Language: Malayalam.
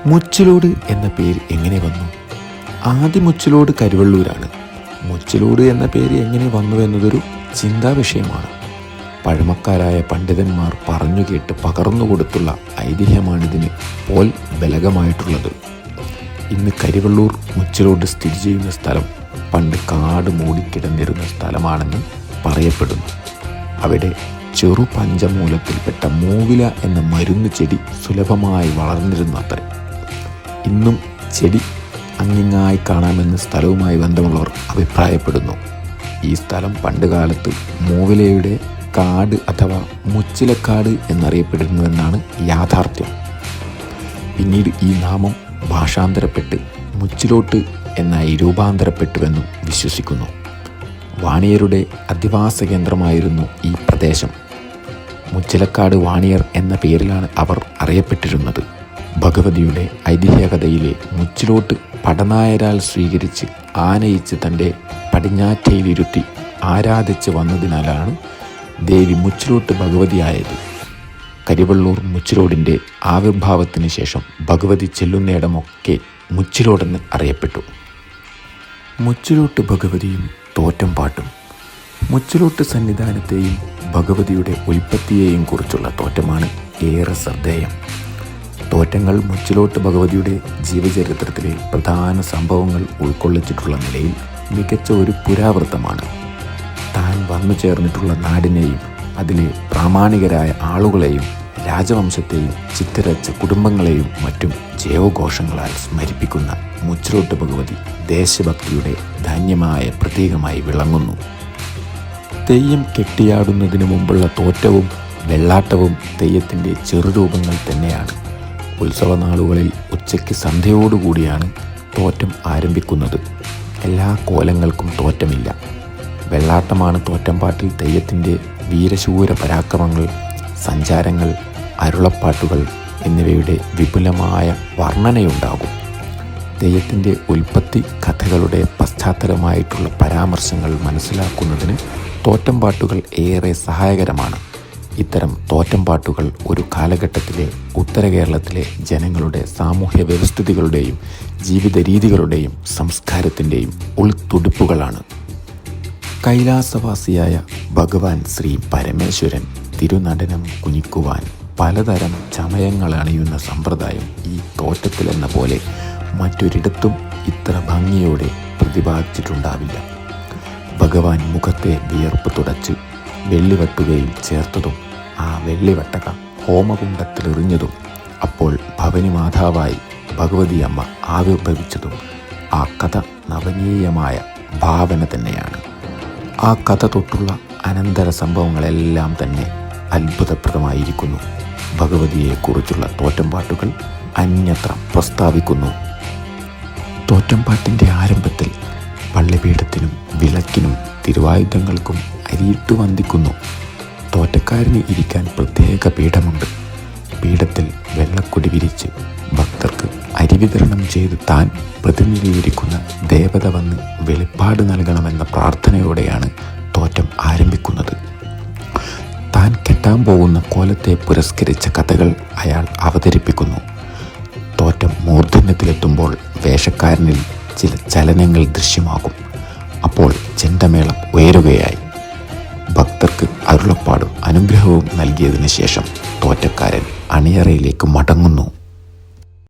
മുച്ചിലോട് എന്ന പേര് എങ്ങനെ വന്നു? ആദ്യ മുച്ചിലോട് കരുവള്ളൂരാണ്. മുച്ചിലോട് എന്ന പേര് എങ്ങനെ വന്നു എന്നതൊരു ചിന്താ വിഷയമാണ്. പഴമക്കാരായ പണ്ഡിതന്മാർ പറഞ്ഞു കേട്ട് പകർന്നു കൊടുത്തുള്ള ഐതിഹ്യമാണിതിന് പോൽ ബലകമായിട്ടുള്ളത്. ഇന്ന് കരിവള്ളൂർ മുച്ചിലോട് സ്ഥിതി ചെയ്യുന്ന സ്ഥലം പണ്ട് കാട് മൂടിക്കിടന്നിരുന്ന സ്ഥലമാണെന്ന് പറയപ്പെടുന്നു. അവിടെ ചെറു പഞ്ചമൂലത്തിൽപ്പെട്ട മൂവില എന്ന മരുന്ന് ചെടി സുലഭമായി വളർന്നിരുന്നത്രേ. ഇന്നും ചെടി അങ്ങിങ്ങായി കാണാമെന്ന് സ്ഥലവുമായി ബന്ധമുള്ളവർ അഭിപ്രായപ്പെടുന്നു. ഈ സ്ഥലം പണ്ടുകാലത്ത് മൂവിലയുടെ കാട് അഥവാ മുച്ചിലക്കാട് എന്നറിയപ്പെടുന്നുവെന്നാണ് യാഥാർത്ഥ്യം. പിന്നീട് ഈ നാമം ഭാഷാന്തരപ്പെട്ട് മുച്ചിലോട്ട് എന്നായി രൂപാന്തരപ്പെട്ടുവെന്നും വിശ്വസിക്കുന്നു. വാണിയരുടെ അധിവാസ കേന്ദ്രമായിരുന്നു ഈ പ്രദേശം. മുച്ചിലക്കാട് വാണിയർ എന്ന പേരിലാണ് അവർ അറിയപ്പെട്ടിരുന്നത്. ഭഗവതിയുടെ ഐതിഹ്യകഥയിലെ മുച്ചിലോട്ട് പടനായരാൽ സ്വീകരിച്ച് ആനയിച്ച് തൻ്റെ പടിഞ്ഞാറ്റയിലിരുത്തി ആരാധിച്ച് വന്നതിനാലാണ് ദേവി മുച്ചിലോട്ട് ഭഗവതിയായത്. കരിവള്ളൂർ മുച്ചിലോടിൻ്റെ ആവിർഭാവത്തിന് ശേഷം ഭഗവതി ചെല്ലുന്നിടമൊക്കെ മുച്ചിലോടെന്ന് അറിയപ്പെട്ടു. മുച്ചിലോട്ട് ഭഗവതിയും തോറ്റം പാട്ടും. മുച്ചിലോട്ട് സന്നിധാനത്തെയും ഭഗവതിയുടെ ഉൽപ്പത്തിയെയും കുറിച്ചുള്ള തോറ്റമാണ് ഏറെ ശ്രദ്ധേയം. തോറ്റങ്ങൾ മുച്ചിലോട്ട് ഭഗവതിയുടെ ജീവചരിത്രത്തിലെ പ്രധാന സംഭവങ്ങൾ ഉൾക്കൊള്ളിച്ചിട്ടുള്ള നിലയിൽ മികച്ച ഒരു പുരാവൃത്തമാണ്. താൻ വന്നു ചേർന്നിട്ടുള്ള നാടിനെയും അതിലെ പ്രാമാണികരായ ആളുകളെയും രാജവംശത്തെയും ചിത്തരച്ച കുടുംബങ്ങളെയും മറ്റും ജയഘോഷങ്ങളാൽ സ്മരിപ്പിക്കുന്ന മുച്ചിലോട്ട് ഭഗവതി ദേശഭക്തിയുടെ ധന്യമായ പ്രതീകമായി വിളങ്ങുന്നു. തെയ്യം കെട്ടിയാടുന്നതിന് മുമ്പുള്ള തോറ്റവും വെള്ളാട്ടവും തെയ്യത്തിൻ്റെ ചെറുരൂപങ്ങൾ തന്നെയാണ്. ഉത്സവ നാളുകളിൽ ഉച്ചയ്ക്ക് സന്ധ്യയോടുകൂടിയാണ് തോറ്റം ആരംഭിക്കുന്നത്. എല്ലാ കോലങ്ങൾക്കും തോറ്റമില്ല. വെള്ളാട്ടമാണ് തോറ്റംപാട്ടിൽ തെയ്യത്തിൻ്റെ വീരശൂര പരാക്രമങ്ങൾ, സഞ്ചാരങ്ങൾ, അരുളപ്പാട്ടുകൾ എന്നിവയുടെ വിപുലമായ വർണ്ണനയുണ്ടാകും. തെയ്യത്തിൻ്റെ ഉൽപ്പത്തി കഥകളുടെ പശ്ചാത്തലമായിട്ടുള്ള പരാമർശങ്ങൾ മനസ്സിലാക്കുന്നതിന് തോറ്റംപാട്ടുകൾ ഏറെ സഹായകരമാണ്. ഇത്തരം തോറ്റംപാട്ടുകൾ ഒരു കാലഘട്ടത്തിലെ ഉത്തര കേരളത്തിലെ ജനങ്ങളുടെ സാമൂഹ്യ വ്യവസ്ഥിതികളുടെയും ജീവിത രീതികളുടെയും സംസ്കാരത്തിൻ്റെയും ഉൾത്തുടിപ്പുകളാണ്. കൈലാസവാസിയായ ഭഗവാൻ ശ്രീ പരമേശ്വരൻ തിരുനടനം കുനിക്കുവാൻ പലതരം ചമയങ്ങളണിയുന്ന സമ്പ്രദായം ഈ തോറ്റത്തിലെന്ന പോലെ മറ്റൊരിടത്തും ഇത്ര ഭംഗിയോടെ പ്രതിപാദിച്ചിട്ടുണ്ടാവില്ല. ഭഗവാൻ മുഖത്തെ വിയർപ്പ് തുടച്ച് വെള്ളിവട്ടുകയിൽ ചേർത്തതും ആ വെള്ളിവട്ടക ഹോമകുണ്ടത്തിലെറിഞ്ഞതും അപ്പോൾ ഭവനി മാതാവായി ഭഗവതിയമ്മ ആവിർഭവിച്ചതും ആ കഥ നവനീയമായ ഭാവന തന്നെയാണ്. ആ കഥ തൊട്ടുള്ള അനന്തര സംഭവങ്ങളെല്ലാം തന്നെ അത്ഭുതപ്രദമായിരിക്കുന്നു. ഭഗവതിയെക്കുറിച്ചുള്ള തോറ്റംപാട്ടുകൾ അന്യത്ര പ്രസ്താവിക്കുന്നു. തോറ്റംപാട്ടിൻ്റെ ആരംഭത്തിൽ പള്ളിപീഠത്തിനും വിളക്കിനും തിരുവായുധങ്ങൾക്കും അരിയിട്ടു വന്ദിക്കുന്നു. തോറ്റക്കാരന് ഇരിക്കാൻ പ്രത്യേക പീഠമുണ്ട്. പീഠത്തിൽ വെള്ളക്കൊടി വിരിച്ച് ഭക്തർക്ക് അരി വിതരണം ചെയ്ത് താൻ പ്രതിനിധീകരിക്കുന്ന ദേവത വന്ന് വെളിപ്പാട് നൽകണമെന്ന പ്രാർത്ഥനയോടെയാണ് തോറ്റം ആരംഭിക്കുന്നത്. താൻ കെട്ടാൻ പോകുന്ന കോലത്തെ പുരസ്കരിച്ച കഥകൾ അയാൾ അവതരിപ്പിക്കുന്നു. തോറ്റം മൂർധന്യത്തിലെത്തുമ്പോൾ വേഷക്കാരനിൽ ചില ചലനങ്ങൾ ദൃശ്യമാകും. അപ്പോൾ ചെണ്ടമേളം ഉയരുകയായി. ഭക്തർക്ക് അരുളപ്പാടും അനുഗ്രഹവും നൽകിയതിനു ശേഷം തോറ്റക്കാരൻ അണിയറയിലേക്ക് മടങ്ങുന്നു.